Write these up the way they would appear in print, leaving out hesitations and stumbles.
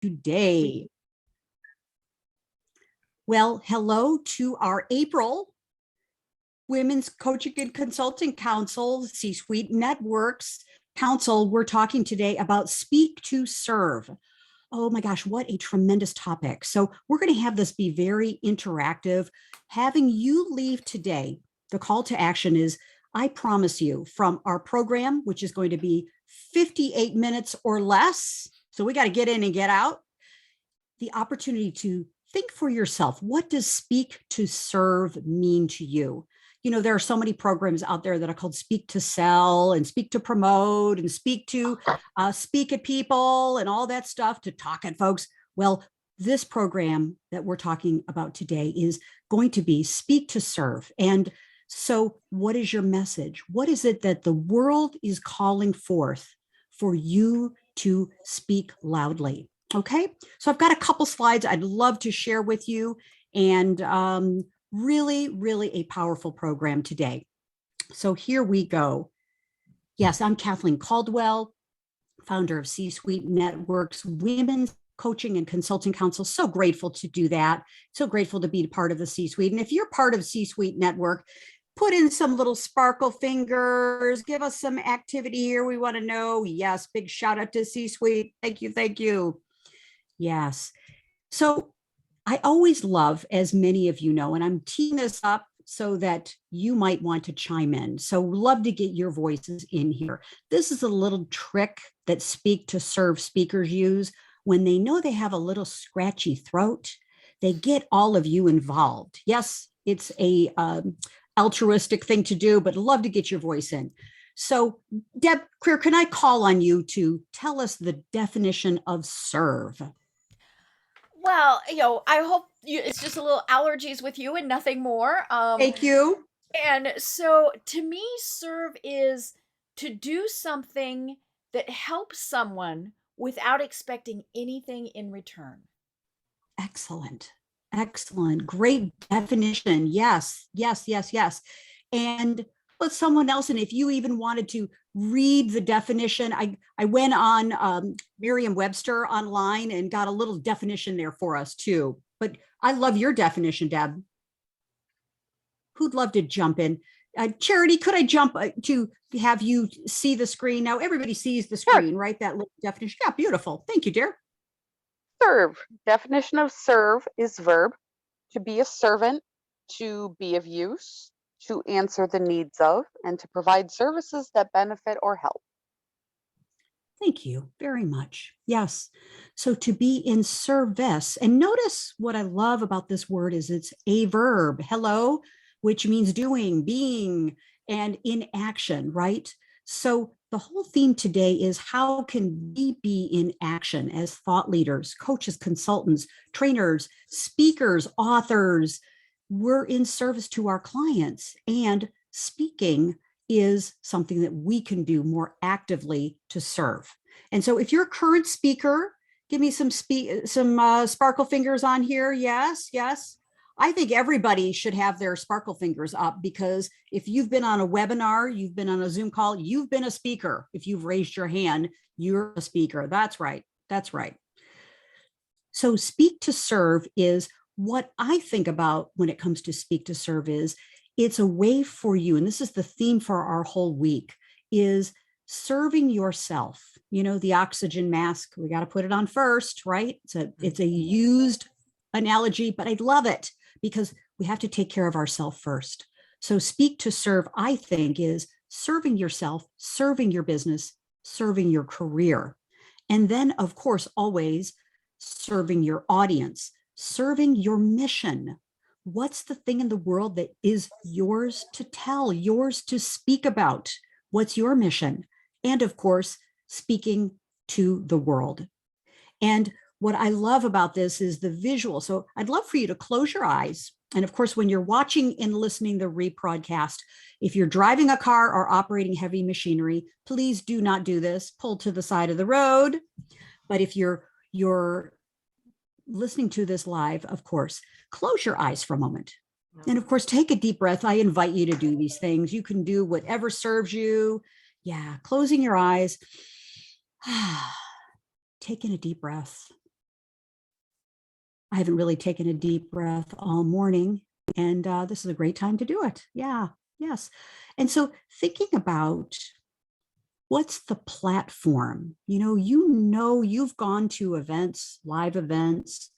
today? Well, hello to our April Women's Coaching and Consulting Council, C-Suite Networks Council. We're talking today about Speak to Serve. Oh my gosh, what a tremendous topic. So we're going to have this be very interactive. Having you leave today, the call to action is, I promise you, from our program, which is going to be 58 minutes or less, so we got to get in and get out, the opportunity to think for yourself, what does speak to serve mean to you? You know, there are so many programs out there that are called Speak to Sell and Speak to Promote and Speak to Speak at People and all that stuff, to talk at folks. Well, this program that we're talking about today is going to be Speak to Serve. And so what is your message? What is it that the world is calling forth for you to speak loudly? Okay, so I've got a couple slides I'd love to share with you, and really, really a powerful program today. So here we go. Yes, I'm Kathleen Caldwell, founder of C-Suite Networks Women's Coaching and Consulting Council. So grateful to do that. So grateful to be part of the C-Suite. And if you're part of C-Suite Network, put in some little sparkle fingers, give us some activity here. We want to know. Yes, big shout out to C-Suite. Thank you, thank you. Yes. So I always love, as many of you know, and I'm teeing this up so that you might want to chime in. So love to get your voices in here. This is a little trick that Speak to Serve speakers use when they know they have a little scratchy throat. They get all of you involved. Yes, it's a altruistic thing to do, but love to get your voice in. So Deb Creer, can I call on you to tell us the definition of serve? Well, I hope it's just a little allergies with you and nothing more. Thank you. And so to me, serve is to do something that helps someone without expecting anything in return. Excellent. Excellent. Great definition. Yes, yes, yes, yes. And let someone else, and if you even wanted to read the definition, I went on Merriam-Webster online and got a little definition there for us too. But I love your definition, Deb. Who'd love to jump in? Charity, could I jump to have you see the screen? Now everybody sees the screen, Sure. right? That little definition. Yeah, beautiful. Thank you, dear. Serve. Definition of serve is verb, to be a servant, to be of use, to answer the needs of, and to provide services that benefit or help. Thank you very much. Yes. So to be in service, and notice what I love about this word is it's a verb, hello, which means doing, being, and in action, right? So the whole theme today is, how can we be in action as thought leaders, coaches, consultants, trainers, speakers, authors? We're in service to our clients, and speaking is something that we can do more actively to serve. And so if you're a current speaker, give me some sparkle fingers on here. Yes, yes. I think everybody should have their sparkle fingers up, because if you've been on a webinar, you've been on a Zoom call, you've been a speaker. If you've raised your hand, you're a speaker. That's right. That's right. So Speak to Serve is what I think about when it comes to Speak to Serve is, it's a way for you, and this is the theme for our whole week, is serving yourself. You know, the oxygen mask, we got to put it on first, right? It's a used analogy, but I love it because we have to take care of ourselves first. So Speak to Serve, I think, is serving yourself, serving your business, serving your career. And then, of course, always serving your audience, serving your mission. What's the thing in the world that is yours to tell, yours to speak about? What's your mission? And of course, speaking to the world. And what I love about this is the visual. So I'd love for you to close your eyes. And of course, when you're watching and listening to the rebroadcast, if you're driving a car or operating heavy machinery, please do not do this. Pull to the side of the road. But if you're listening to this live, of course, close your eyes for a moment. And of course, take a deep breath. I invite you to do these things. You can do whatever serves you. Yeah, closing your eyes, taking a deep breath. I haven't really taken a deep breath all morning, and this is a great time to do it. Yeah, yes. And so thinking about what's the platform? You've gone to events, live events,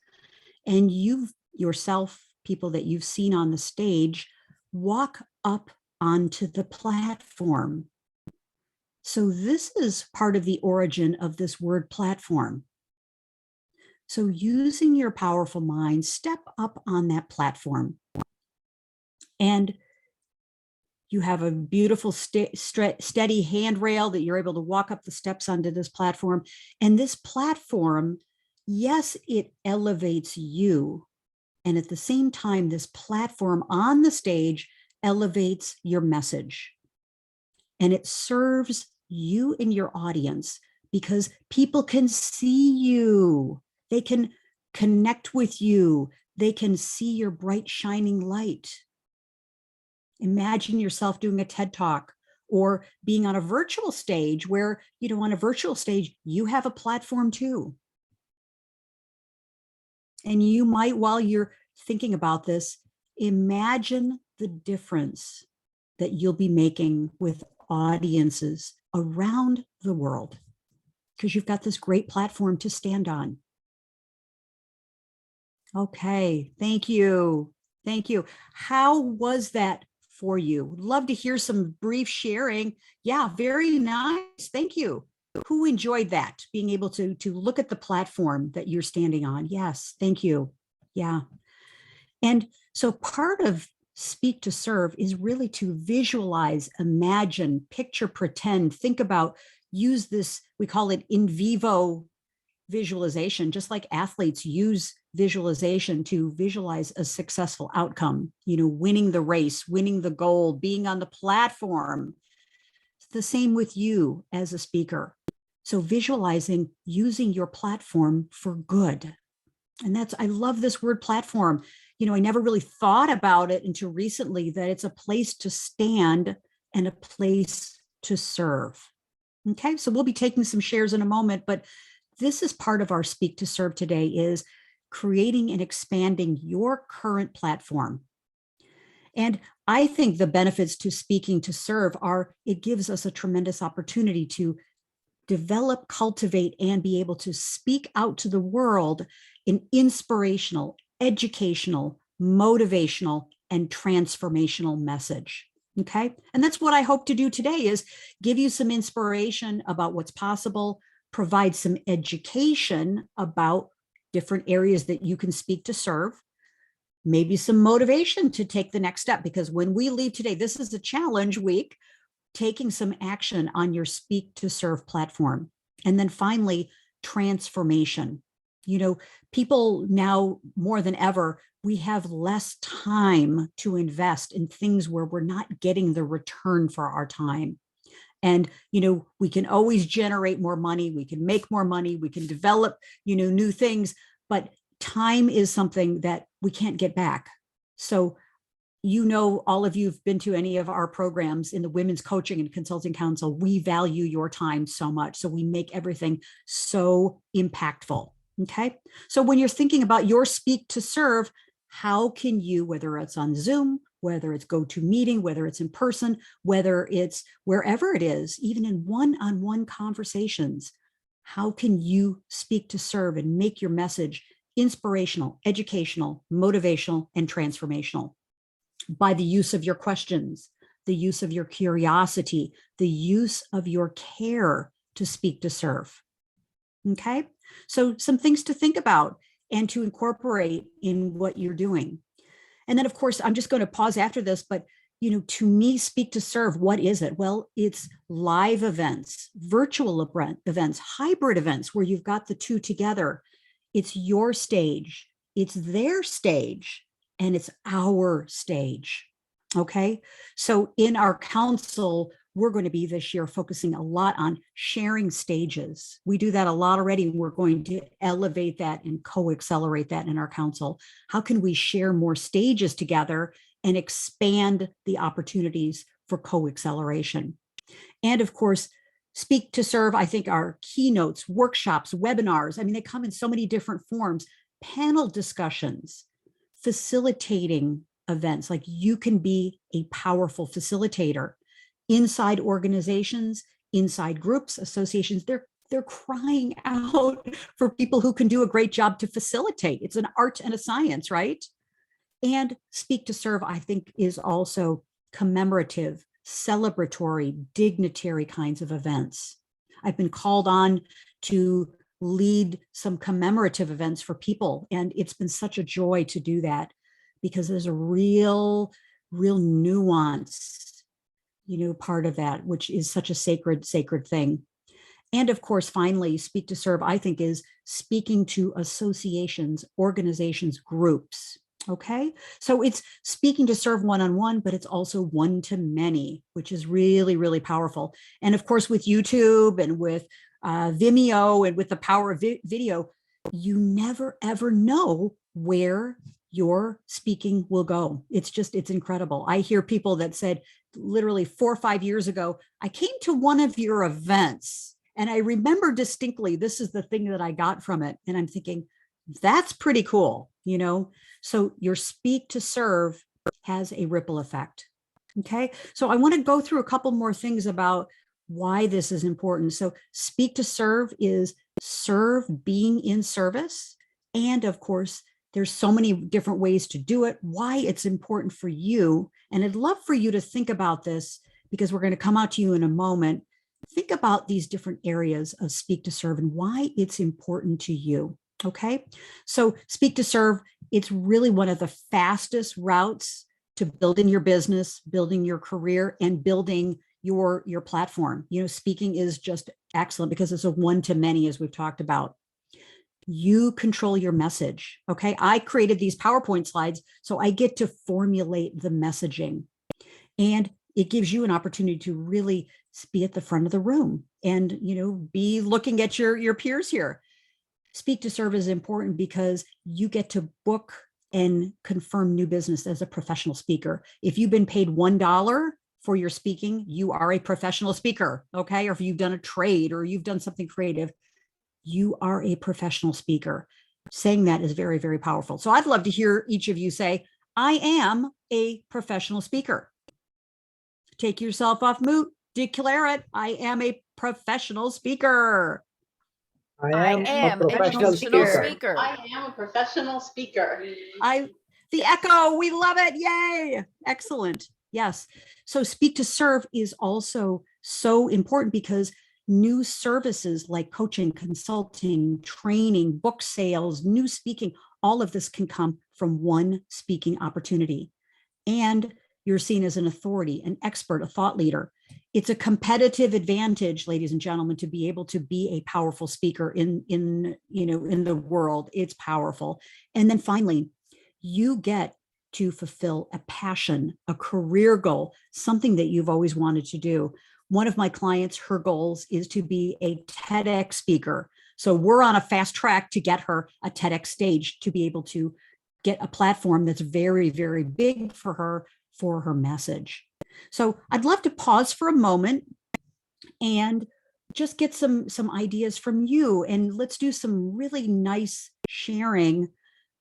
and you've yourself, people that you've seen on the stage, walk up onto the platform. So this is part of the origin of this word platform. So using your powerful mind, step up on that platform. And you have a beautiful steady handrail that you're able to walk up the steps onto this platform. And this platform, yes, it elevates you. And at the same time, this platform on the stage elevates your message. And it serves you and your audience because people can see you. They can connect with you. They can see your bright, shining light. Imagine yourself doing a TED Talk or being on a virtual stage where, on a virtual stage, you have a platform too. And you might, while you're thinking about this, imagine the difference that you'll be making with audiences around the world because you've got this great platform to stand on. Okay, thank you. Thank you. How was that for you? Love to hear some brief sharing. Yeah, very nice. Thank you. Who enjoyed that? Being able to look at the platform that you're standing on. Yes, thank you. Yeah. And so part of Speak to Serve is really to visualize, imagine, picture, pretend, think about, use this, we call it in vivo visualization, just like athletes use visualization to visualize a successful outcome, winning the race, winning the goal, being on the platform. It's the same with you as a speaker. So visualizing using your platform for good. And I love this word platform. I never really thought about it until recently that it's a place to stand and a place to serve. Okay, so we'll be taking some shares in a moment, but this is part of our Speak to Serve today is creating and expanding your current platform. And I think the benefits to speaking to serve are it gives us a tremendous opportunity to develop, cultivate, and be able to speak out to the world in inspirational, educational, motivational, and transformational message. Okay. And that's what I hope to do today is give you some inspiration about what's possible, provide some education about different areas that you can speak to serve, maybe some motivation to take the next step. Because when we leave today, this is a challenge week, taking some action on your Speak to Serve platform. And then finally, transformation. People now more than ever, we have less time to invest in things where we're not getting the return for our time. And, we can always generate more money. We can make more money. We can develop, new things, but time is something that we can't get back. So, all of you have been to any of our programs in the Women's Coaching and Consulting Council. We value your time so much. So we make everything so impactful. Okay. So when you're thinking about your Speak to Serve, how can you, whether it's on Zoom, whether it's GoToMeeting, whether it's in person, whether it's wherever it is, even in one-on-one conversations, how can you speak to serve and make your message inspirational, educational, motivational, and transformational? By the use of your questions, the use of your curiosity, the use of your care to speak to serve. Okay, so some things to think about and to incorporate in what you're doing. And then, of course, I'm just going to pause after this, but to me, Speak to Serve, what is it? Well, it's live events, virtual events, hybrid events where you've got the two together. It's your stage, it's their stage, and it's our stage. Okay. So in our council, we're going to be this year focusing a lot on sharing stages. We do that a lot already. We're going to elevate that and co-accelerate that in our council. How can we share more stages together and expand the opportunities for co-acceleration? And of course, Speak to Serve, I think our keynotes, workshops, webinars, they come in so many different forms. panel discussions, facilitating events. Like you can be a powerful facilitator inside organizations, inside groups, associations. They're crying out for people who can do a great job to facilitate. It's an art and a science, right? And Speak to Serve, I think, is also commemorative, celebratory, dignitary kinds of events. I've been called on to lead some commemorative events for people, and it's been such a joy to do that because there's a real nuance, part of that, which is such a sacred thing. And of course, finally, Speak to Serve, I think, is speaking to associations, organizations, groups. Okay, so it's speaking to serve one-on-one, but it's also one-to-many, which is really powerful. And of course, with YouTube and with Vimeo and with the power of video, you never ever know where your speaking will go. It's incredible. I hear people that said literally 4 or 5 years ago, I came to one of your events and I remember distinctly, this is the thing that I got from it. And I'm thinking, that's pretty cool, So your Speak to Serve has a ripple effect. Okay. So I want to go through a couple more things about why this is important. So Speak to Serve is serve being in service. And of course, there's so many different ways to do it, why it's important for you. And I'd love for you to think about this because we're going to come out to you in a moment. Think about these different areas of Speak to Serve and why it's important to you. Okay. So Speak to Serve, it's really one of the fastest routes to building your business, building your career, and building your platform. Speaking is just excellent because it's a one-to-many, as we've talked about. You control your message. Okay. I created these PowerPoint slides, so I get to formulate the messaging. And it gives you an opportunity to really be at the front of the room and, be looking at your peers here. Speak to Serve is important because you get to book and confirm new business as a professional speaker. If you've been paid $1 for your speaking, you are a professional speaker, okay? Or if you've done a trade or you've done something creative, you are a professional speaker. Saying that is very powerful. So I'd love to hear each of you say, I am a professional speaker. Take yourself off mute, declare it. I am a professional speaker. I am a professional speaker. I am a professional speaker. The echo, we love it. Yay. Excellent. Yes. So Speak to Serve is also so important because new services like coaching, consulting, training, book sales, new speaking, all of this can come from one speaking opportunity. And you're seen as an authority, an expert, a thought leader. It's a competitive advantage, ladies and gentlemen, to be able to be a powerful speaker in the world. It's powerful. And then finally, you get to fulfill a passion, a career goal, something that you've always wanted to do. One of my clients, her goals is to be a TEDx speaker. So we're on a fast track to get her a TEDx stage to be able to get a platform that's very big for her message. So I'd love to pause for a moment and just get some ideas from you, and let's do some really nice sharing.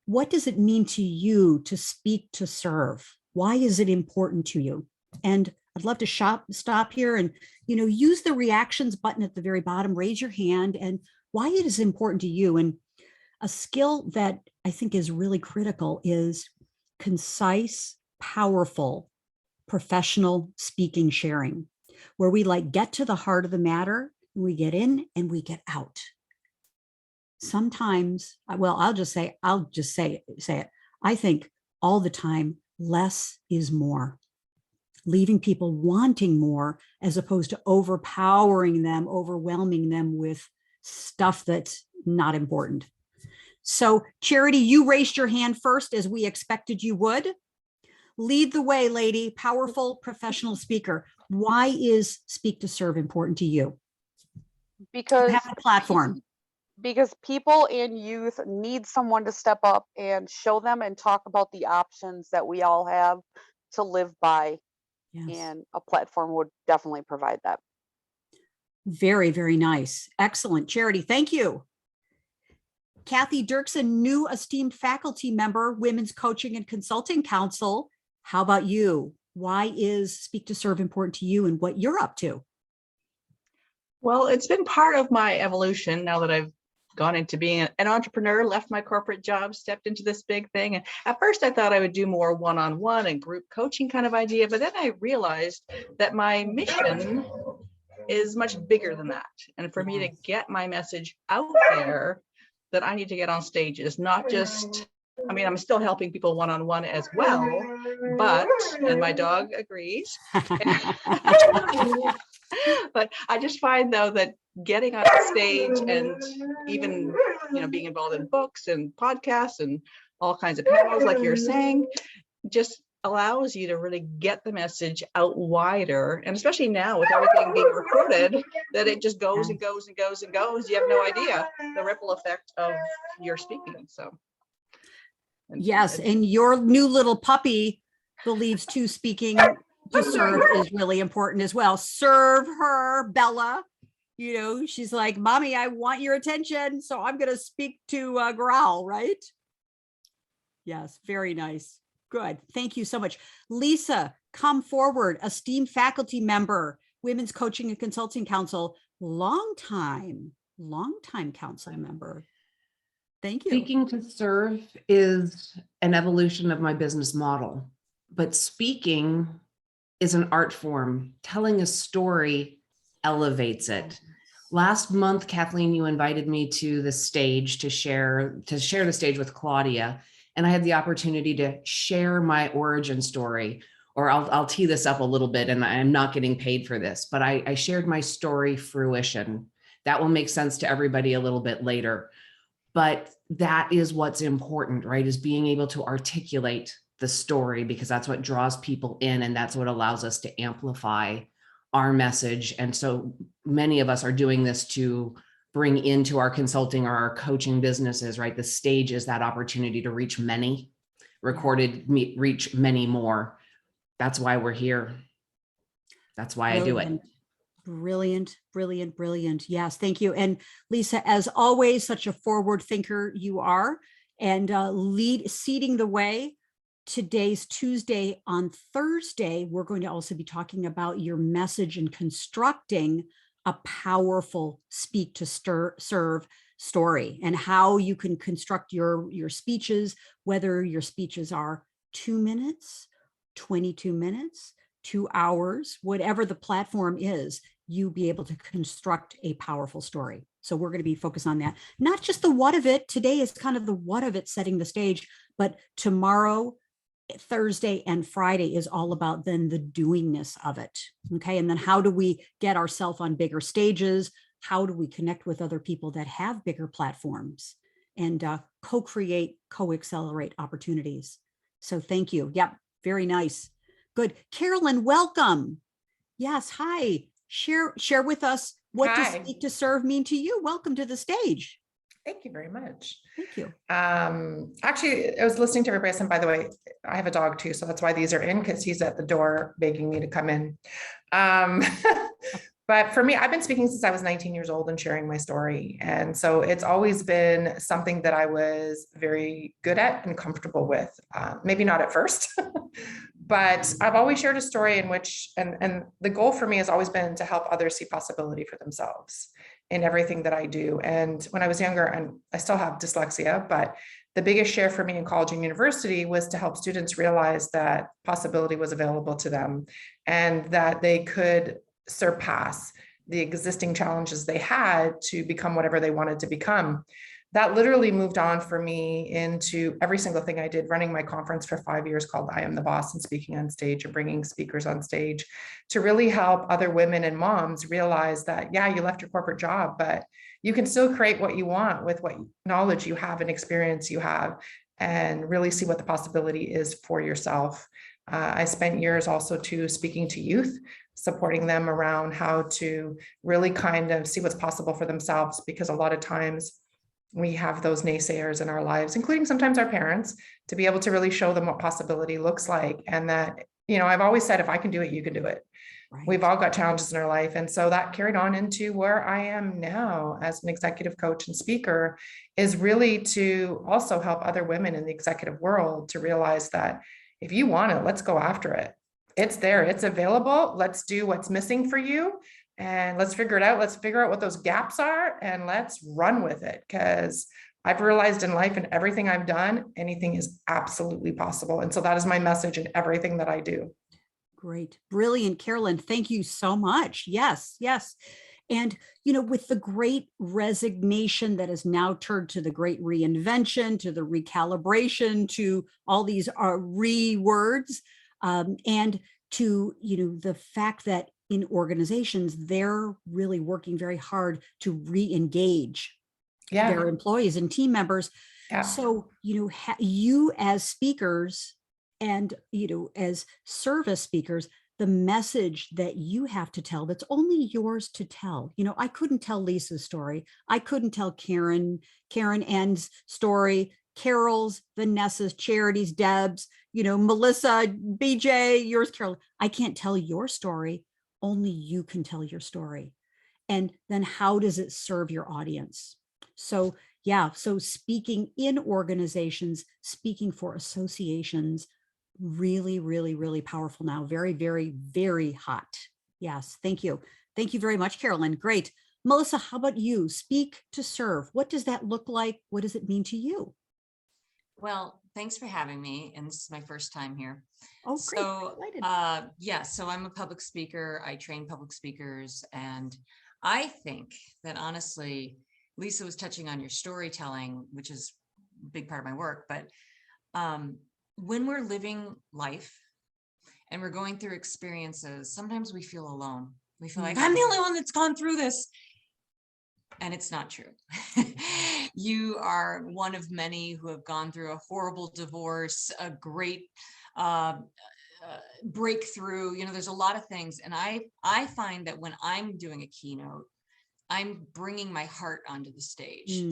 What does it mean to you to speak to serve? Why is it important to you? And I'd love to stop here and use the reactions button at the very bottom, raise your hand, and why it is important to you. And a skill that I think is really critical is concise, powerful, professional speaking sharing, where we get to the heart of the matter, we get in and we get out. Sometimes, well, I'll just say it. I think all the time, less is more. Leaving people wanting more as opposed to overpowering them, overwhelming them with stuff that's not important. So Charity, you raised your hand first as we expected you would. Lead the way, lady. Powerful professional speaker. Why is Speak to Serve important to you? Because you have a platform. Because people and youth need someone to step up and show them and talk about the options that we all have to live by. Yes. And a platform would definitely provide that. Very nice. Excellent. Charity, thank you. Kathy Dirksen, new esteemed faculty member, Women's Coaching and Consulting Council. How about you? Why is Speak to Serve important to you and what you're up to? Well, it's been part of my evolution now that I've gone into being an entrepreneur, left my corporate job, stepped into this big thing. And at first I thought I would do more one-on-one and group coaching kind of idea, but then I realized that my mission is much bigger than that. And for me to get my message out there, that I need to get on stages, not just, I mean, I'm still helping people one-on-one as well, but, and my dog agrees, but I just find though that getting on stage and even, being involved in books and podcasts and all kinds of panels, like you're saying, just allows you to really get the message out wider. And especially now with everything being recorded, that it just goes and goes and goes and goes. You have no idea the ripple effect of your speaking. So. Yes, and your new little puppy believes too speaking to serve is really important as well. Serve her, Bella. She's like, Mommy, I want your attention. So I'm going to speak to Growl, right? Yes, very nice. Good. Thank you so much. Lisa, come forward, esteemed faculty member, Women's Coaching and Consulting Council, longtime council member. Thank you. Speaking to serve is an evolution of my business model, but speaking is an art form. Telling a story elevates it. Last month, Kathleen, you invited me to the stage to share the stage with Claudia, and I had the opportunity to share my origin story. Or I'll tee this up a little bit, and I'm not getting paid for this, but I shared my story fruition. That will make sense to everybody a little bit later. But that is what's important, right? Is being able to articulate the story, because that's what draws people in and that's what allows us to amplify our message. And so many of us are doing this to bring into our consulting or our coaching businesses, right? The stage is that opportunity to reach many, reach many more. That's why we're here. That's why I do it. Brilliant, brilliant, brilliant. Yes, thank you. And Lisa, as always, such a forward thinker you are, and seeding the way. Today's Tuesday. On Thursday, we're going to also be talking about your message and constructing a powerful speak to serve story, and how you can construct your speeches, whether your speeches are 2 minutes, 22 minutes, 2 hours, whatever the platform is, you be able to construct a powerful story. So we're going to be focused on that. Not just the what of it. Today is kind of the what of it, setting the stage, but tomorrow, Thursday and Friday is all about then the doingness of it. Okay. And then how do we get ourselves on bigger stages? How do we connect with other people that have bigger platforms and co-create, co-accelerate opportunities? So thank you. Yep. Very nice. Good. Carolyn, welcome. Yes. Hi. Share with us, what does Speak to Serve mean to you? Welcome to the stage. Thank you very much. Thank you. Actually, I was listening to everybody, and by the way, I have a dog too, so that's why these are in, because he's at the door begging me to come in. But for me, I've been speaking since I was 19 years old and sharing my story. And so it's always been something that I was very good at and comfortable with. Maybe not at first, but I've always shared a story in which, and the goal for me has always been to help others see possibility for themselves in everything that I do. And when I was younger, and I still have dyslexia, but the biggest share for me in college and university was to help students realize that possibility was available to them and that they could surpass the existing challenges they had to become whatever they wanted to become. That literally moved on for me into every single thing I did, running my conference for 5 years called I Am the Boss, and speaking on stage and bringing speakers on stage to really help other women and moms realize that, yeah, you left your corporate job, but you can still create what you want with what knowledge you have and experience you have, and really see what the possibility is for yourself. I spent years also too speaking to youth, supporting them around how to really kind of see what's possible for themselves, because a lot of times we have those naysayers in our lives, including sometimes our parents, to be able to really show them what possibility looks like. And that, I've always said, if I can do it, you can do it. We've Right. all got challenges in our life. And so that carried on into where I am now as an executive coach and speaker, is really to also help other women in the executive world to realize that if you want it, let's go after it. It's there, it's available. Let's do what's missing for you and let's figure it out. Let's figure out what those gaps are and let's run with it. Because I've realized in life and everything I've done, anything is absolutely possible. And so that is my message in everything that I do. Great. Brilliant, Carolyn. Thank you so much. Yes, yes. And, with the great resignation that has now turned to the great reinvention, to the recalibration, to all these words, and to, the fact that in organizations, they're really working very hard to re-engage Yeah. their employees and team members. Yeah. So, you as speakers and, as service speakers, the message that you have to tell that's only yours to tell. I couldn't tell Lisa's story. I couldn't tell Karen Ann's story, Carol's, Vanessa's, Charity's, Deb's, Melissa, BJ, yours, Carol. I can't tell your story. Only you can tell your story. And then how does it serve your audience? So yeah, so speaking in organizations, speaking for associations, really, really, really powerful now. Very, very, very hot. Yes, thank you. Thank you very much, Carolyn. Great. Melissa, how about you? Speak to serve. What does that look like? What does it mean to you? Well, thanks for having me. And this is my first time here. Oh, great. So, so I'm a public speaker. I train public speakers. And I think that honestly, Lisa was touching on your storytelling, which is a big part of my work. But when we're living life and we're going through experiences, sometimes we feel alone. We feel like I'm the only one that's gone through this. And it's not true. You are one of many who have gone through a horrible divorce, a great breakthrough. There's a lot of things. And I find that when I'm doing a keynote, I'm bringing my heart onto the stage,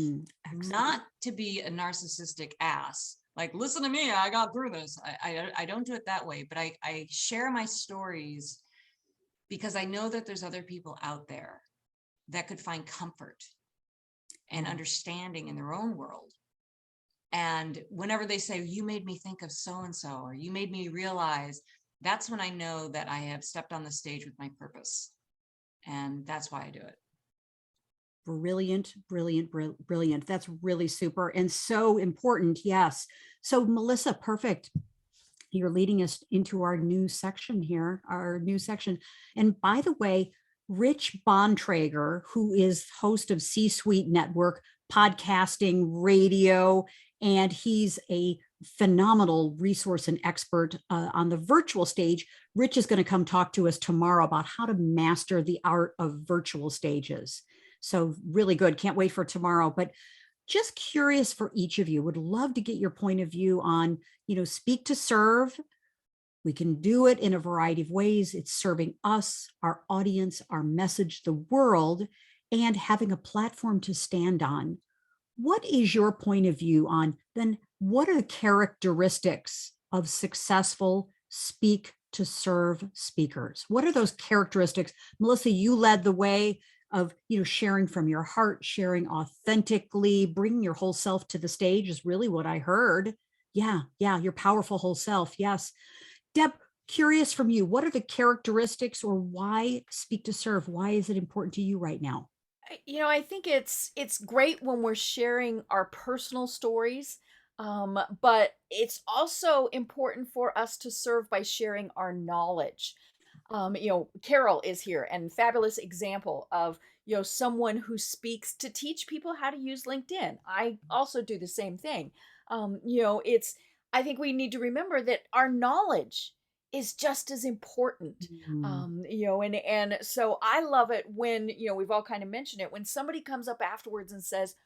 not to be a narcissistic ass. Like, listen to me, I got through this. I don't do it that way, but I share my stories because I know that there's other people out there that could find comfort and understanding in their own world. And whenever they say, you made me think of so-and-so, or you made me realize, that's when I know that I have stepped on the stage with my purpose. And that's why I do it. Brilliant, brilliant, brilliant. That's really super and so important. Yes. So Melissa, perfect. You're leading us into our new section here, And by the way, Rich Bontrager, who is host of C-Suite Network, podcasting, radio, and he's a phenomenal resource and expert on the virtual stage. Rich is going to come talk to us tomorrow about how to master the art of virtual stages. So really good. Can't wait for tomorrow. But just curious for each of you, would love to get your point of view on, speak to serve. We can do it in a variety of ways. It's serving us, our audience, our message, the world, and having a platform to stand on. What is your point of view on then what are the characteristics of successful speak to serve speakers? What are those characteristics? Melissa, you led the way of, sharing from your heart, sharing authentically, bringing your whole self to the stage is really what I heard. Yeah, your powerful whole self. Yes. Deb, curious from you, what are the characteristics or why speak to serve? Why is it important to you right now? I think it's great when we're sharing our personal stories, but it's also important for us to serve by sharing our knowledge. Carol is here and fabulous example of, someone who speaks to teach people how to use LinkedIn. I also do the same thing. I think we need to remember that our knowledge is just as important. And so I love it when, we've all kind of mentioned it, when somebody comes up afterwards and says,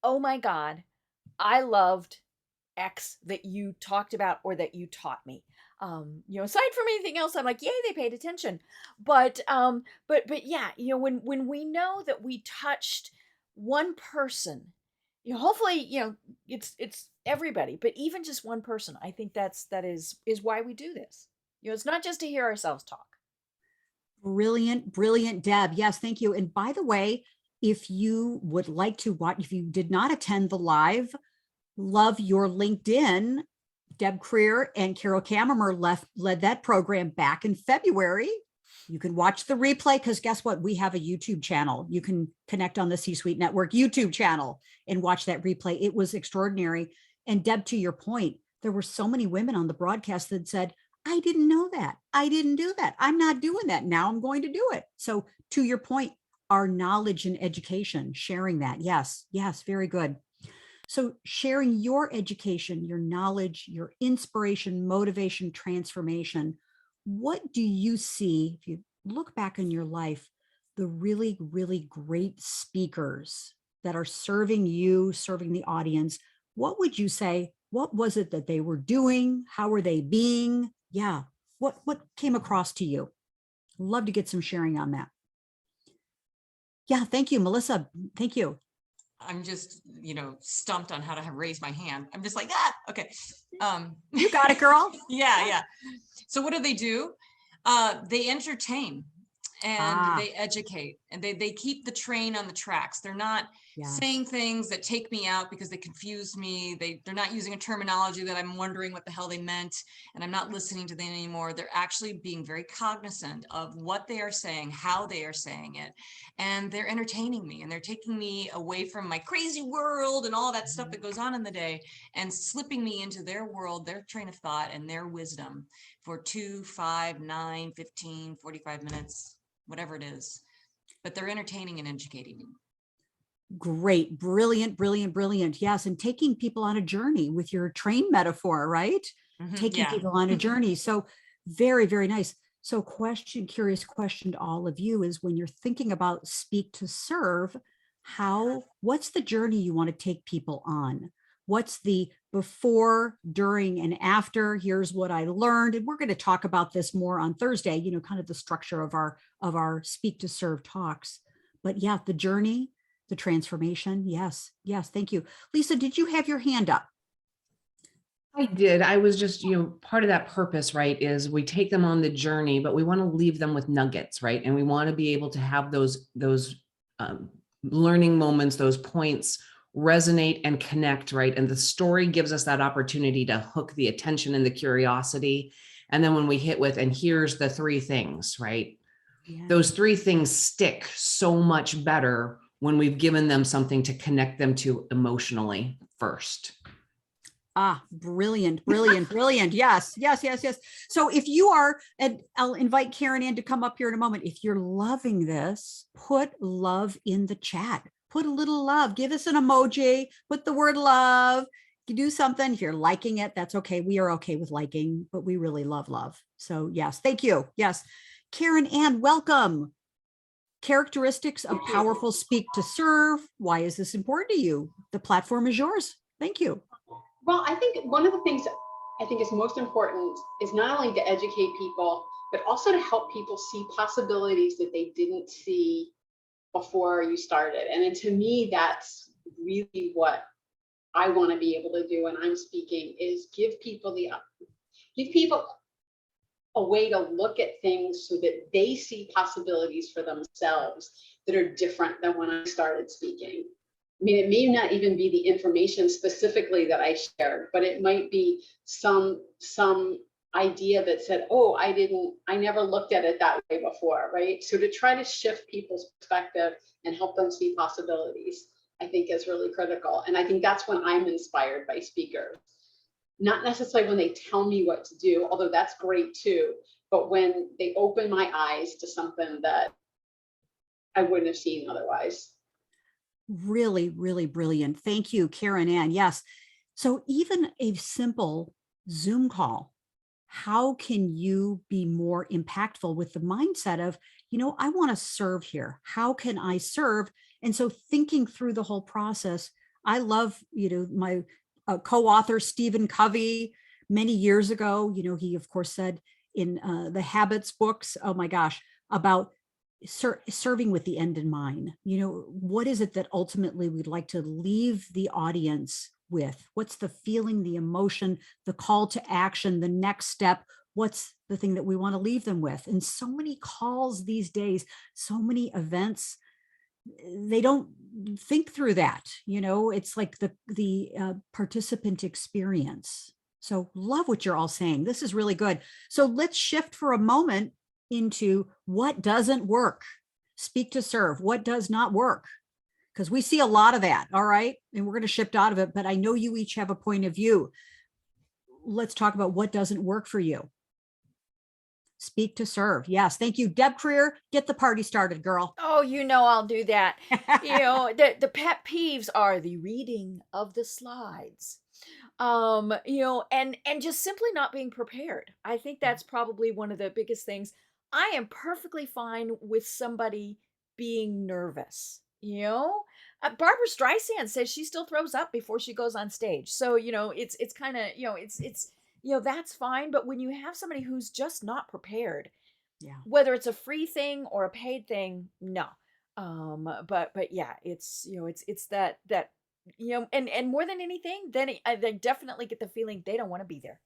oh my God, I loved X that you talked about or that you taught me. Aside from anything else, I'm like, yay, they paid attention. But yeah, when we know that we touched one person, hopefully, it's everybody, but even just one person, I think that is why we do this. It's not just to hear ourselves talk. Brilliant, brilliant, Deb. Yes, thank you. And by the way, if you would like to watch, if you did not attend the live, love your LinkedIn. Deb Creer and Carol Kammermer led that program back in February. You can watch the replay because guess what? We have a YouTube channel. You can connect on the C-Suite Network YouTube channel and watch that replay. It was extraordinary. And Deb, to your point, there were so many women on the broadcast that said, I didn't know that. I didn't do that. I'm not doing that. Now I'm going to do it. So to your point, our knowledge and education, sharing that. Yes, yes, very good. So sharing your education, your knowledge, your inspiration, motivation, transformation, what do you see, if you look back in your life, the really, really great speakers that are serving you, serving the audience? What would you say? What was it that they were doing? How were they being? Yeah. What came across to you? Love to get some sharing on that. Yeah. Thank you, Melissa. Thank you. I'm just, stumped on how to raise my hand. I'm just like, okay. You got it, girl. Yeah. So what do? They entertain and they educate and they keep the train on the tracks. They're not saying things that take me out because they confuse me. They're not using a terminology that I'm wondering what the hell they meant and I'm not listening to them anymore. They're actually being very cognizant of what they are saying, how they are saying it, and they're entertaining me and they're taking me away from my crazy world and all that stuff that goes on in the day and slipping me into their world, their train of thought and their wisdom for 2, 5, 9, 15, 45 minutes, whatever it is, but they're entertaining and educating me. Great. Brilliant, brilliant, brilliant. Yes. And taking people on a journey with your train metaphor, right? Taking people on a journey. So very, very nice. So curious question to all of you is when you're thinking about speak to serve, what's the journey you want to take people on? What's the before, during, and after? Here's what I learned. And we're going to talk about this more on Thursday, kind of the structure of our speak to serve talks. But yeah, the journey, the transformation. Yes. Yes. Thank you. Lisa, did you have your hand up? I did. I was just, part of that purpose, right, is we take them on the journey, but we want to leave them with nuggets, right? And we want to be able to have those learning moments, those points resonate and connect, right? And the story gives us that opportunity to hook the attention and the curiosity. And then when we hit with, and here's the 3 things, right? Yeah. Those 3 things stick so much better when we've given them something to connect them to emotionally first. Brilliant, brilliant, brilliant. Yes, yes, yes, yes. So if you are, and I'll invite Karen in to come up here in a moment. If you're loving this, put love in the chat. Put a little love, give us an emoji, put the word love, you do something. If you're liking it, that's okay. We are okay with liking, but we really love love. So yes, thank you. Yes. Karen Ann, welcome. Characteristics of powerful speak to serve. Why is this important to you? The platform is yours. Thank you. Well, I think one of the things I think is most important is not only to educate people, but also to help people see possibilities that they didn't see before you started. And to me, that's really what I want to be able to do when I'm speaking, is give people a way to look at things so that they see possibilities for themselves that are different than when I started speaking. I mean, it may not even be the information specifically that I shared, but it might be some idea that said, oh, I never looked at it that way before, right? So to try to shift people's perspective and help them see possibilities, I think is really critical. And I think that's when I'm inspired by speakers. Not necessarily when they tell me what to do, although that's great too, but when they open my eyes to something that I wouldn't have seen otherwise. Really, really brilliant. Thank you, Karen Ann. Yes. So even a simple Zoom call, how can you be more impactful with the mindset of, I want to serve here. How can I serve? And so thinking through the whole process, I love, my co-author, Stephen Covey, many years ago, he of course said in the Habits books, oh my gosh, about serving with the end in mind. What is it that ultimately we'd like to leave the audience with? What's the feeling, the emotion, the call to action, the next step? what's the thing that we want to leave them with? And so many calls these days, so many events, they don't think through that. It's like the participant experience. So love what you're all saying. This is really good. So let's shift for a moment into what doesn't work. Speak to serve. What does not work? Because we see a lot of that. All right. And we're going to shift out of it, but I know you each have a point of view. Let's talk about what doesn't work for you. Speak to serve. Yes. Thank you. Deb Creer, get the party started, girl. Oh, I'll do that. The pet peeves are the reading of the slides. And just simply not being prepared. I think that's probably one of the biggest things. I am perfectly fine with somebody being nervous. Barbara Streisand says she still throws up before she goes on stage. So, it's kind of, it's that's fine. But when you have somebody who's just not prepared, Yeah. whether it's a free thing or a paid thing, no. But yeah, it's that and more than anything, then I definitely get the feeling they don't want to be there.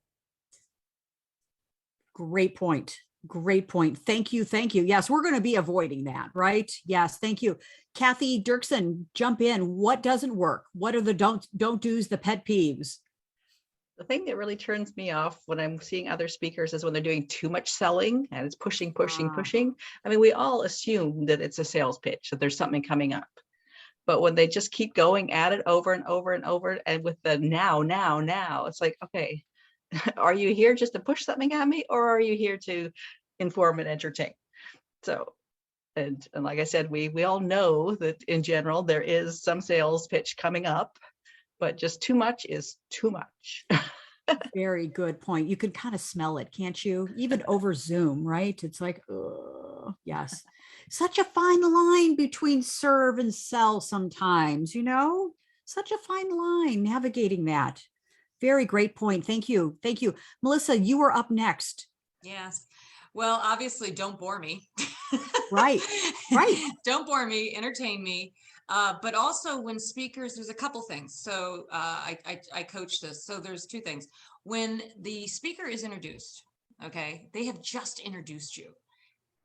Great point. Great point. Thank you. Thank you. Yes, we're going to be avoiding that, right? Yes. Thank you. Kathy Dirksen, jump in. What doesn't work? What are the don't do's, the pet peeves? The thing that really turns me off when I'm seeing other speakers is when they're doing too much selling and it's pushing. I mean, we all assume that it's a sales pitch, that there's something coming up. But when they just keep going at it over and over and over, and with the now, it's like, okay, are you here just to push something at me, or are you here to inform and entertain? So, and like I said, we all know that in general, there is some sales pitch coming up, but just too much is too much. Very good point. You can kind of smell it, can't you? Even over Zoom, right? It's like, yes. Such a fine line between serve and sell sometimes, such a fine line navigating that. Very great point. Thank you. Thank you. Melissa, you are up next. Yes. Well, obviously, don't bore me. Right. Don't bore me, entertain me. But also when speakers, there's a couple things. So I coach this. So there's two things. When the speaker is introduced, okay, they have just introduced you.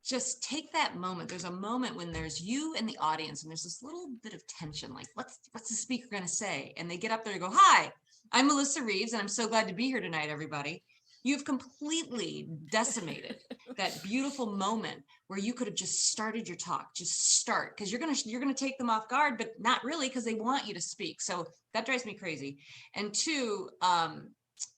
Just take that moment. There's a moment when there's you and the audience, and there's this little bit of tension, like what's the speaker going to say? And they get up there and go, "Hi, I'm Melissa Reeves, and I'm so glad to be here tonight, everybody." You've completely decimated that beautiful moment where you could have just started your talk. Just start, because you're gonna take them off guard, but not really, because they want you to speak. So that drives me crazy. And two,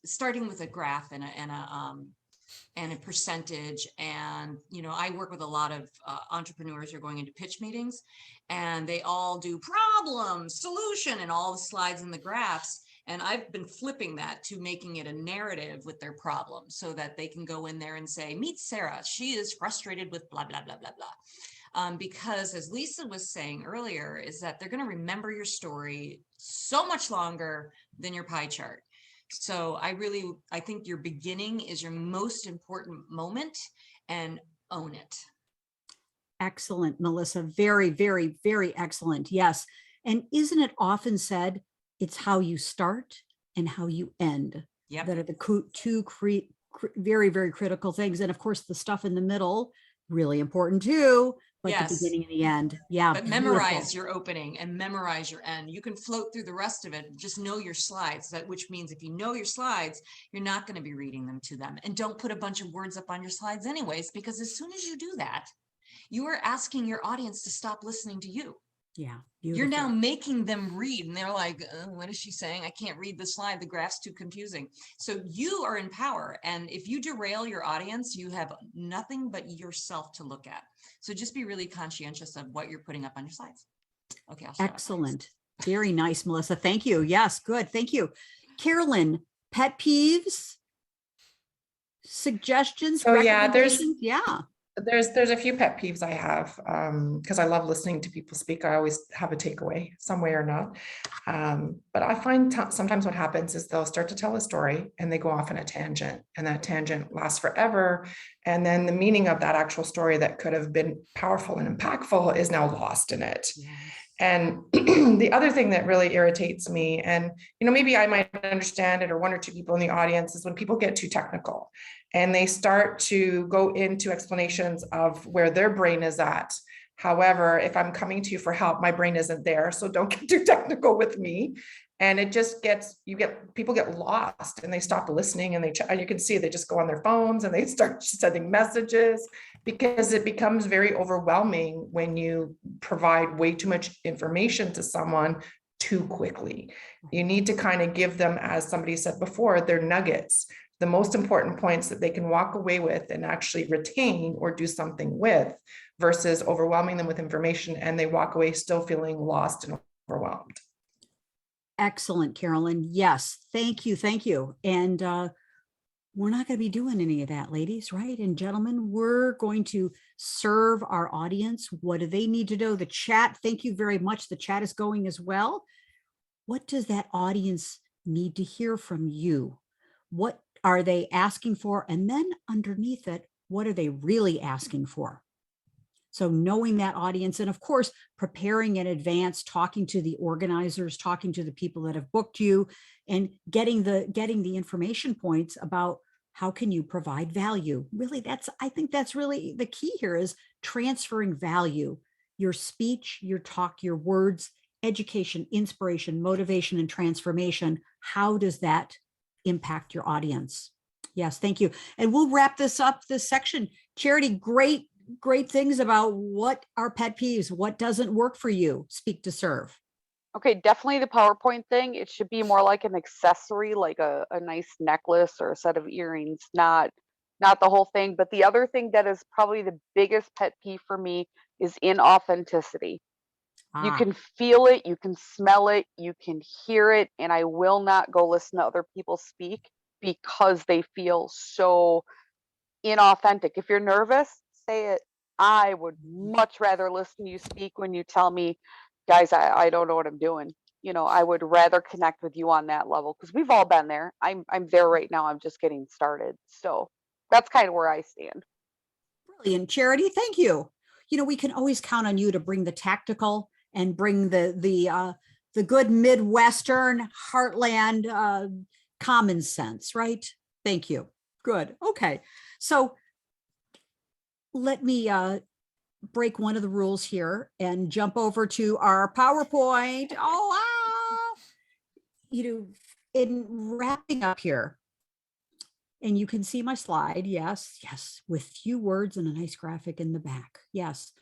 starting with a graph and a percentage. And I work with a lot of entrepreneurs who are going into pitch meetings, and they all do problem, solution, and all the slides and the graphs. And I've been flipping that to making it a narrative with their problem, so that they can go in there and say, "Meet Sarah. She is frustrated with blah, blah, blah, blah, blah." Because as Lisa was saying earlier, is that they're going to remember your story so much longer than your pie chart. So I think your beginning is your most important moment, and own it. Excellent, Melissa. Very, very, very excellent. Yes. And isn't it often said, it's how you start and how you end that are the two very, very critical things. And of course, the stuff in the middle, really important too, but the beginning and the end. Yeah. But memorize your opening and memorize your end. You can float through the rest of it. Just know your slides, which means if you know your slides, you're not going to be reading them to them. And don't put a bunch of words up on your slides anyways, because as soon as you do that, you are asking your audience to stop listening to you. Yeah. You're now making them read, and they're like, "What is she saying? I can't read the slide. The graph's too confusing." So you are in power. And if you derail your audience, you have nothing but yourself to look at. So just be really conscientious of what you're putting up on your slides. Okay. Excellent. Very nice, Melissa. Thank you. Yes. Good. Thank you. Carolyn, pet peeves, suggestions, So recommendations? There's a few pet peeves I have, because I love listening to people speak. I always have a takeaway some way or not. But I find sometimes what happens is they'll start to tell a story and they go off on a tangent, and that tangent lasts forever. And then the meaning of that actual story that could have been powerful and impactful is now lost in it. Yes. And the other thing that really irritates me, and maybe I might understand it, or one or two people in the audience, is when people get too technical and they start to go into explanations of where their brain is at. However, if I'm coming to you for help, my brain isn't there. So don't get too technical with me. And it just people get lost and they stop listening, and you can see they just go on their phones and they start sending messages, because it becomes very overwhelming when you provide way too much information to someone too quickly. You need to kind of give them, as somebody said before, their nuggets, the most important points that they can walk away with and actually retain or do something with, versus overwhelming them with information and they walk away still feeling lost and overwhelmed. Excellent, Carolyn. Yes, thank you, thank you. And we're not going to be doing any of that, ladies, right? And gentlemen, we're going to serve our audience. What do they need to know? The chat, thank you very much. The chat is going as well. What does that audience need to hear from you? What are they asking for? And then underneath it, what are they really asking for? So knowing that audience, and of course, preparing in advance, talking to the organizers, talking to the people that have booked you, and getting the information points about how can you provide value. Really, I think that's really the key here, is transferring value. Your speech, your talk, your words, education, inspiration, motivation, and transformation. How does that impact your audience? Yes, thank you. And we'll wrap this section. Charity, great things about what are pet peeves, what doesn't work for you. Speak to serve. Okay, definitely the PowerPoint thing. It should be more like an accessory, like a nice necklace or a set of earrings, not the whole thing. But the other thing that is probably the biggest pet peeve for me is inauthenticity. You can feel it, you can smell it, you can hear it, and I will not go listen to other people speak because they feel so inauthentic. If you're nervous, say it. I would much rather listen to you speak when you tell me, guys, I don't know what I'm doing. I would rather connect with you on that level, because we've all been there. I'm there right now. I'm just getting started. So that's kind of where I stand. Brilliant, Charity. Thank you. We can always count on you to bring the tactical and bring the good Midwestern heartland common sense, right? Thank you. Good. Okay. So let me break one of the rules here and jump over to our PowerPoint. In wrapping up here, and you can see my slide. Yes, with few words and a nice graphic in the back. Yes.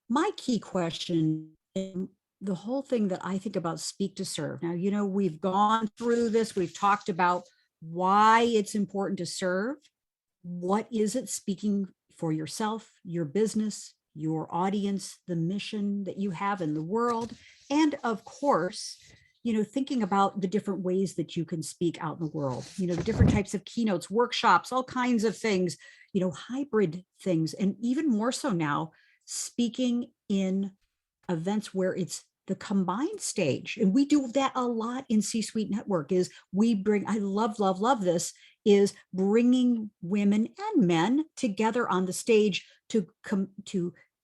My key question, and the whole thing that I think about speak to serve. Now, we've gone through this. We've talked about why it's important to serve. What is it speaking for yourself, your business, your audience, the mission that you have in the world? And of course, thinking about the different ways that you can speak out in the world, the different types of keynotes, workshops, all kinds of things, hybrid things, and even more so now, speaking in events where it's the combined stage. And we do that a lot in C-Suite Network. Is we bring, I love this, is bringing women and men together on the stage to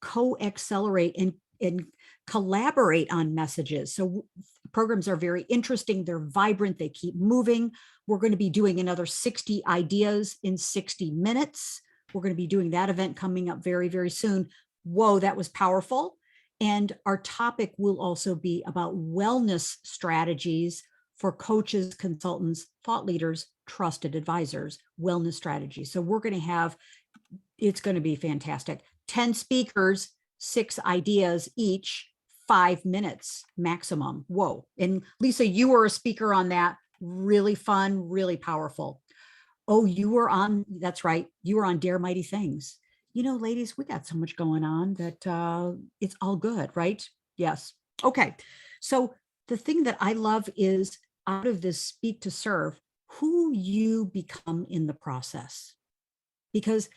co-accelerate and collaborate on messages. So programs are very interesting. They're vibrant. They keep moving. We're going to be doing another 60 ideas in 60 minutes. We're going to be doing that event coming up very, very soon. Whoa, that was powerful. And our topic will also be about wellness strategies for coaches, consultants, thought leaders, trusted advisors, wellness strategies. So we're going to have, it's going to be fantastic. 10 speakers, 6 ideas each, 5 minutes maximum. Whoa. And Lisa, you were a speaker on that. Really fun, really powerful. Oh, you were on, that's right. You were on Dare Mighty Things. Ladies, we got so much going on that it's all good, right? Yes. Okay. So the thing that I love is, out of this speak to serve, who you become in the process. Because,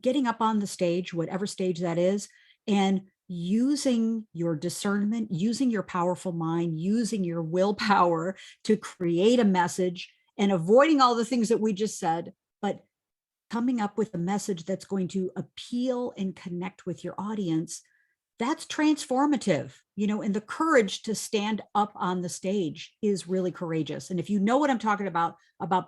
getting up on the stage, whatever stage that is, and using your discernment, using your powerful mind, using your willpower to create a message, and avoiding all the things that we just said, but coming up with a message that's going to appeal and connect with your audience. that's transformative, and the courage to stand up on the stage is really courageous. And if you know what I'm talking about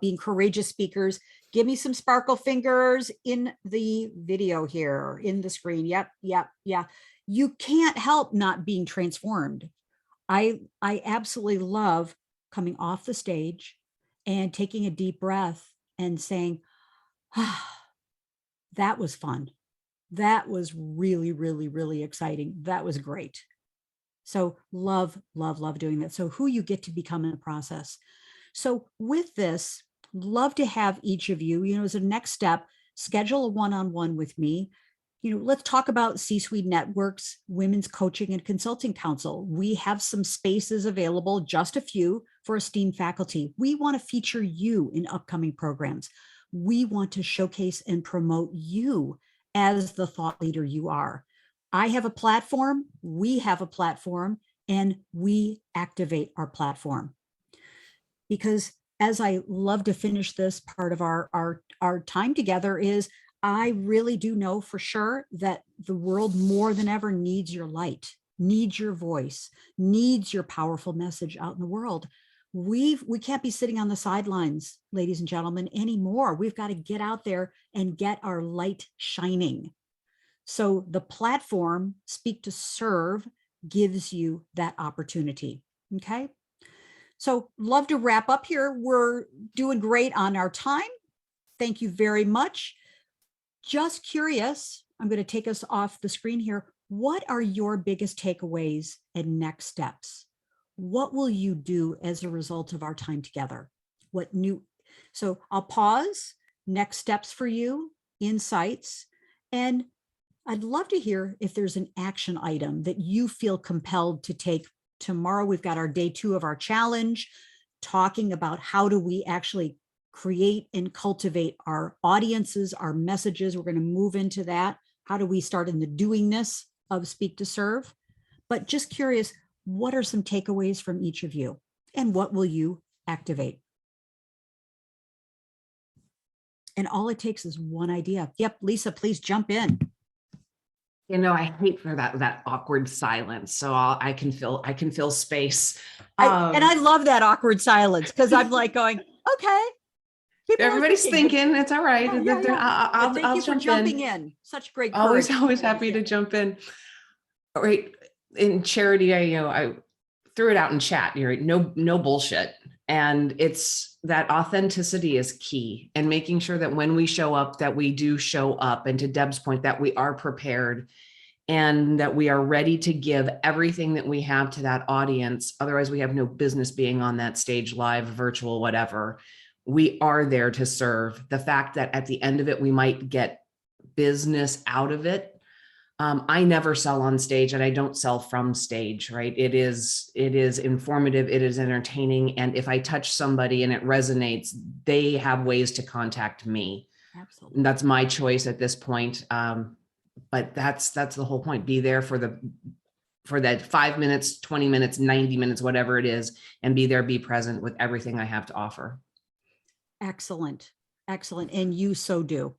being courageous speakers, give me some sparkle fingers in the video here, in the screen. Yep. Yeah. You can't help not being transformed. I absolutely love coming off the stage and taking a deep breath and saying, that was fun. That was really, really, really exciting. That was great. So love doing that. So who you get to become in the process. So with this, love to have each of you, as a next step, schedule a one-on-one with me. Let's talk about C-Suite Networks, Women's Coaching and Consulting Council. We have some spaces available, just a few, for esteemed faculty. We want to feature you in upcoming programs. We want to showcase and promote you as the thought leader you are. I have a platform, we have a platform, and we activate our platform. Because as I love to finish this part of our time together is, I really do know for sure that the world more than ever needs your light, needs your voice, needs your powerful message out in the world. We can't be sitting on the sidelines, ladies and gentlemen, anymore. We've got to get out there and get our light shining. So the platform, Speak to Serve, gives you that opportunity. Okay. So love to wrap up here. We're doing great on our time. Thank you very much. Just curious, I'm going to take us off the screen here. What are your biggest takeaways and next steps? What will you do as a result of our time together? So I'll pause, next steps for you, insights, and I'd love to hear if there's an action item that you feel compelled to take. Tomorrow, we've got our day 2 of our challenge, talking about how do we actually create and cultivate our audiences, our messages. We're going to move into that. How do we start in the doingness of Speak to Serve? But just curious, what are some takeaways from each of you? And what will you activate? And all it takes is one idea. Yep, Lisa, please jump in. I hate for that awkward silence. So I can fill space. And I love that awkward silence because I'm like going, okay. Everybody's thinking. It's all right. Thank you for jumping in. Such great courage. Always happy to jump in. All right. In charity, I threw it out in chat. You're right. No bullshit. And it's that authenticity is key, and making sure that when we show up, that we do show up. And to Deb's point, that we are prepared and that we are ready to give everything that we have to that audience. Otherwise, we have no business being on that stage, live, virtual, whatever. We are there to serve. The fact that at the end of it, we might get business out of it. I never sell on stage, and I don't sell from stage, right? It is informative, it is entertaining. And if I touch somebody and it resonates, they have ways to contact me. Absolutely. And that's my choice at this point. But that's the whole point. Be there for that 5 minutes, 20 minutes, 90 minutes, whatever it is, and be there, be present with everything I have to offer. Excellent. And you so do.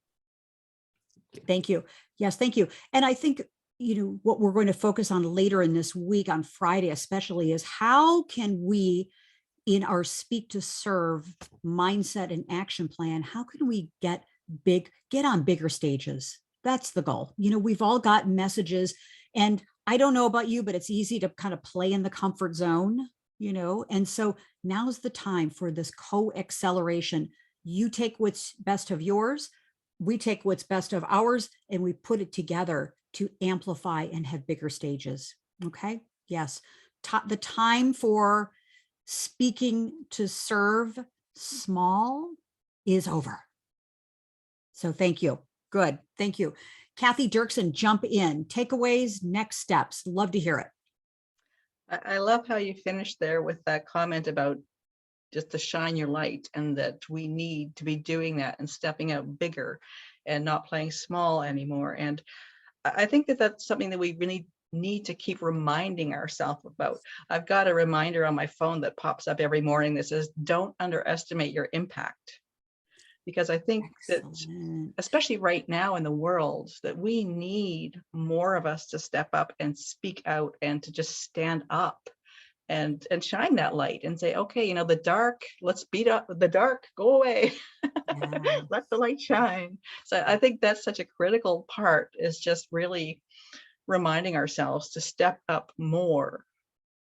Thank you. Yes, thank you. And I think, what we're going to focus on later in this week, on Friday especially, is how can we, in our Speak to Serve mindset and action plan, how can we get on bigger stages? That's the goal. We've all got messages, and I don't know about you, but it's easy to kind of play in the comfort zone, and so now's the time for this co-acceleration. You take what's best of yours, we take what's best of ours, and we put it together to amplify and have bigger stages. Okay. Yes. The time for Speaking to Serve small is over. So thank you. Good. Thank you. Kathy Dirksen, jump in. Takeaways, next steps. Love to hear it. I love how you finished there with that comment about just to shine your light, and that we need to be doing that and stepping out bigger and not playing small anymore. And I think that that's something that we really need to keep reminding ourselves about. I've got a reminder on my phone that pops up every morning that says, don't underestimate your impact. because I think that, Excellent. especially right now in the world, that we need more of us to step up and speak out and to just stand up and shine that light and say, okay, you know, the dark, let's beat up the dark, go away. Yeah. Let the light shine. So I think that's such a critical part, is just really reminding ourselves to step up more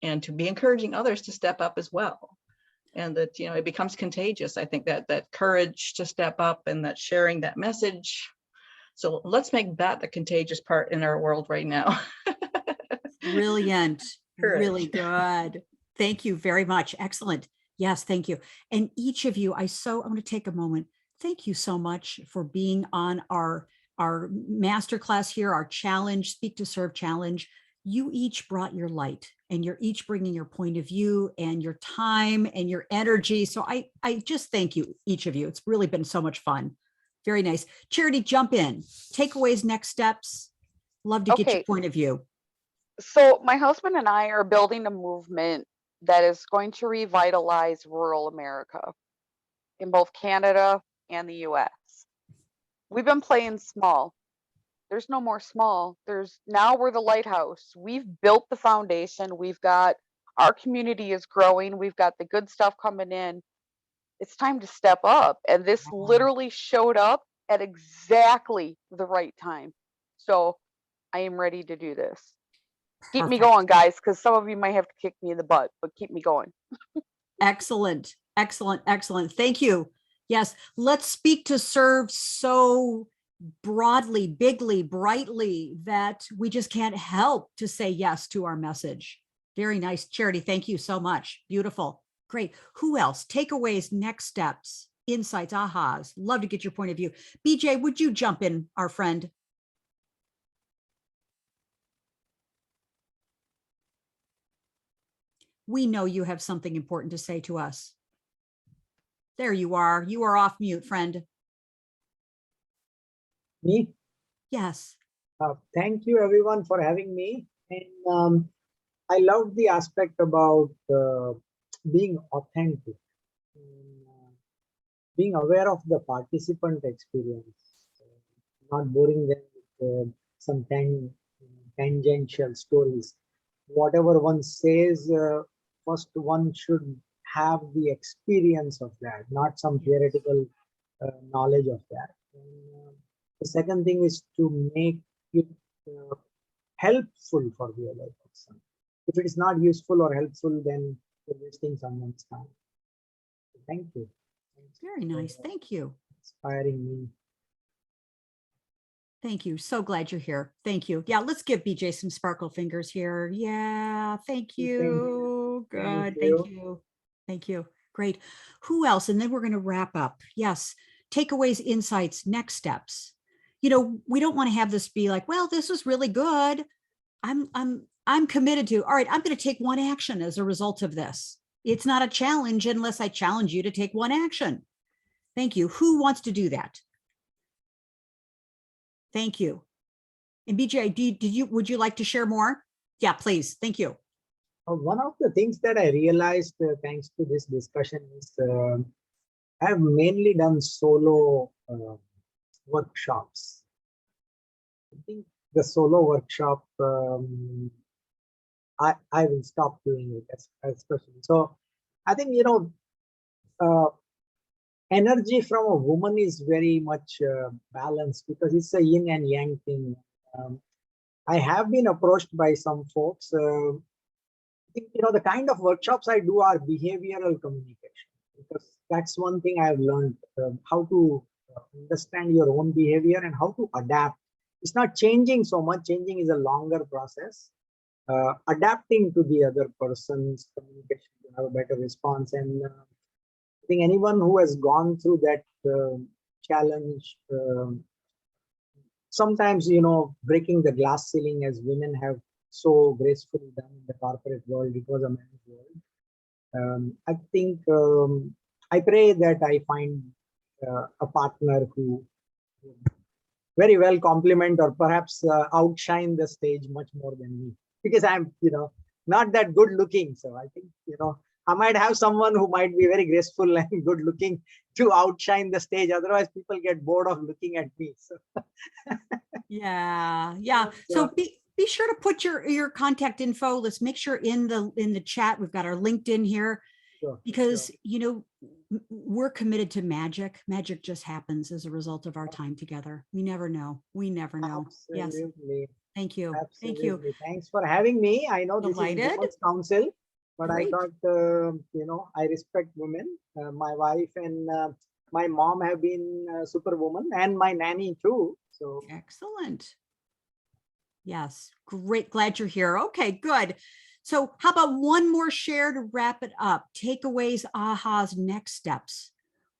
and to be encouraging others to step up as well. And that, you know, it becomes contagious. I think that courage to step up and that sharing that message. So let's make that the contagious part in our world right now. Brilliant. Really Courage. good. Thank you very much. Excellent. Yes, thank you. And each of you, I'm going to take a moment. Thank you so much for being on our masterclass here, our challenge, Speak to Serve challenge. You each brought your light, and you're each bringing your point of view and your time and your energy. So I just thank you, each of you. It's really been so much fun. Very nice. Charity, jump in. Takeaways, next steps. Love to get your Okay, point of view. so my husband and I are building a movement that is going to revitalize rural America in both Canada and the US. We've been playing small. There's no more small. Now we're the lighthouse. We've built the foundation. We've got our community is growing. We've got the good stuff coming in. It's time to step up. And this literally showed up at exactly the right time. So I am ready to do this. Keep me Perfect. going, guys, because some of you might have to kick me in the butt, but keep me going. Excellent. Excellent. Excellent. Thank you. Yes. Let's speak to serve so broadly, bigly, brightly that we just can't help to say yes to our message. Very nice. Charity, thank you so much. Beautiful. Great. Who else? Takeaways, next steps, insights, ahas. Love to get your point of view. BJ, would you jump in, our friend? We know you have something important to say to us. There you are. You are off mute, friend. Me? Yes. Thank you everyone for having me. And I love the aspect about being authentic, and, being aware of the participant experience, not boring them with some tangential stories. Whatever one says, first one should have the experience of that, not some theoretical knowledge of that. And, the second thing is to make it helpful for the other person. If it is not useful or helpful, then you're wasting someone's time. Thank you. Thanks Very nice. for Thank you. inspiring me. Thank you. So glad you're here. Thank you. Yeah, let's give BJ some sparkle fingers here. Yeah, thank you. Good. Thank you. Thank you. Great. Who else? And then we're going to wrap up. Yes. Takeaways, insights, next steps. You know, we don't want to have this be like, well, this was really good. I'm committed to, all right, I'm going to take one action as a result of this. It's not a challenge unless I challenge you to take one action. Thank you. Who wants to do that? Thank you. And BJ, would you like to share more? Yeah, please. Thank you. One of the things that I realized thanks to this discussion is I have mainly done solo workshops. I think the solo workshop, I will stop doing it, especially. So I think, you know, energy from a woman is very much balanced because it's a yin and yang thing. I have been approached by some folks. I think, you know, the kind of workshops I do are behavioral communication, because that's one thing I've learned, how to understand your own behavior and how to adapt. It's not changing so much. Changing is a longer process. Adapting to the other person's communication to have a better response. And I think anyone who has gone through that challenge, sometimes, you know, breaking the glass ceiling as women have so gracefully done in the corporate world, it was a man's world. I think I pray that I find a partner who very well complement or perhaps outshine the stage much more than me, because I'm, you know, not that good looking. So I think, you know, I might have someone who might be very graceful and good looking to outshine the stage. Otherwise, people get bored of looking at me. So Yeah. So be sure to put your contact info. Let's make sure in the chat, we've got our LinkedIn here, because you know, we're committed to magic. Magic just happens as a result of our time together. We never know. We never know. Absolutely. Yes. Thank you. Thank you. Absolutely. Thanks for having me. I know this is Delighted. Women's Council, but I Great. thought, you know, I respect women. My wife and my mom have been superwoman, and my nanny too. So Excellent. Yes, great. Glad you're here. Okay, good. So how about one more share to wrap it up? Takeaways, ahas, next steps.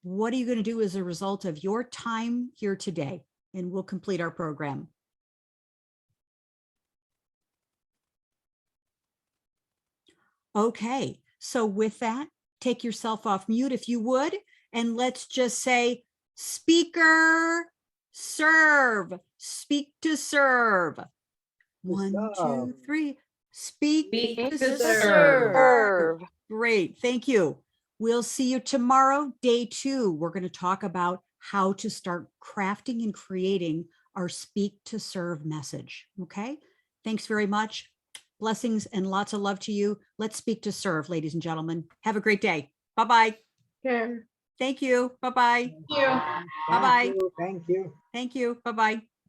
What are you going to do as a result of your time here today? And we'll complete our program. Okay, so with that, take yourself off mute if you would, and let's just say, speaker, serve, speak to serve. 1, 2, 3. Speak to serve. Great. Thank you. We'll see you tomorrow, day 2. We're going to talk about how to start crafting and creating our speak to serve message. Okay. Thanks very much. Blessings and lots of love to you. Let's speak to serve, ladies and gentlemen. Have a great day. Bye-bye. Yeah. Thank you. Bye-bye. Thank you. Bye-bye. thank you. Thank you. Bye-bye.